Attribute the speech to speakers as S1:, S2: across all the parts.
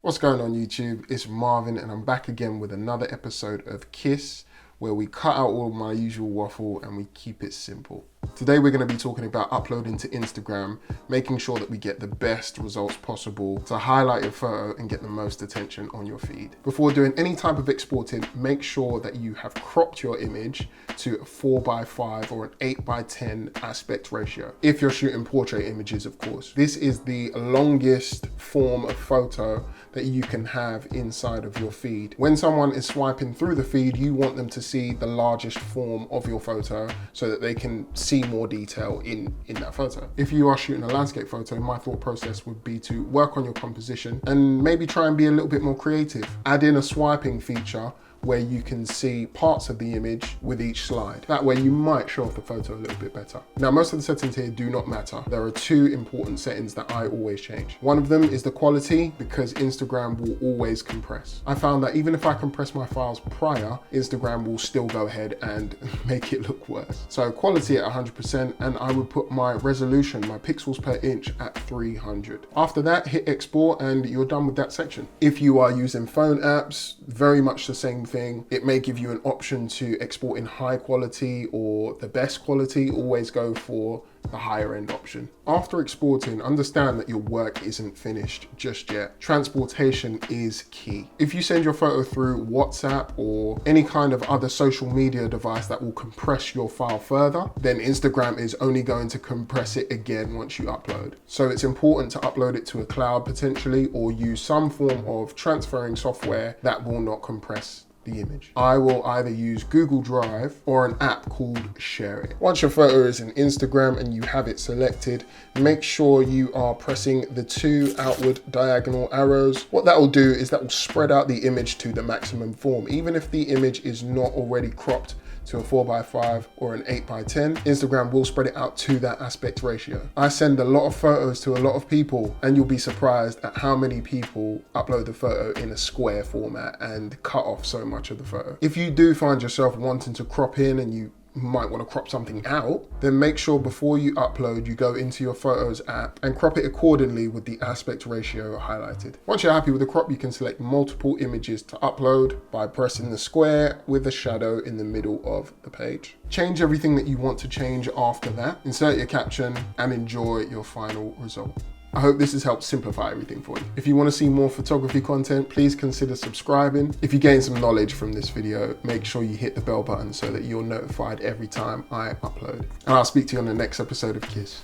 S1: What's going on YouTube? It's Marvin and I'm back again with another episode of Kiss, where we cut out all my usual waffle and we keep it simple. Today we're going to be talking about uploading to Instagram, making sure that we get the best results possible to highlight your photo and get the most attention on your feed. Before doing any type of exporting, make sure that you have cropped your image to a 4:5 or an 8:10 aspect ratio. If you're shooting portrait images, of course. This is the longest form of photo that you can have inside of your feed. When someone is swiping through the feed, you want them to see the largest form of your photo so that they can see more detail in that photo. If you are shooting a landscape photo, my thought process would be to work on your composition and maybe try and be a little bit more creative. Add in a swiping feature where you can see parts of the image with each slide. That way you might show off the photo a little bit better. Now, most of the settings here do not matter. There are two important settings that I always change. One of them is the quality, because Instagram will always compress. I found that even if I compress my files prior, Instagram will still go ahead and make it look worse. So quality at 100%, and I would put my resolution, my pixels per inch, at 300. After that, hit export and you're done with that section. If you are using phone apps, very much the same thing. It may give you an option to export in high quality or the best quality. Always go for the higher end option. After exporting, understand that your work isn't finished just yet. Transportation is key. If you send your photo through WhatsApp or any kind of other social media device that will compress your file further, then Instagram is only going to compress it again once you upload. So it's important to upload it to a cloud potentially, or use some form of transferring software that will not compress the image. I will either use Google Drive or an app called Share It. Once your photo is in Instagram and you have it selected, make sure you are pressing the two outward diagonal arrows. What that will do is that will spread out the image to the maximum form. Even if the image is not already cropped to a 4:5 or an 8:10, Instagram will spread it out to that aspect ratio. I send a lot of photos to a lot of people, and you'll be surprised at how many people upload the photo in a square format and cut off so much of the photo. If you do find yourself wanting to crop in and you might want to crop something out, then make sure before you upload, you go into your Photos app and crop it accordingly with the aspect ratio highlighted. Once you're happy with the crop, you can select multiple images to upload by pressing the square with a shadow in the middle of the page. Change everything that you want to change after that, insert your caption, and enjoy your final result. I hope this has helped simplify everything for you. If you want to see more photography content, please consider subscribing. If you gain some knowledge from this video, make sure you hit the bell button so that you're notified every time I upload. And I'll speak to you on the next episode of Kiss.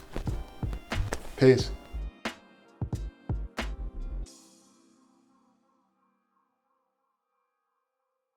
S1: Peace.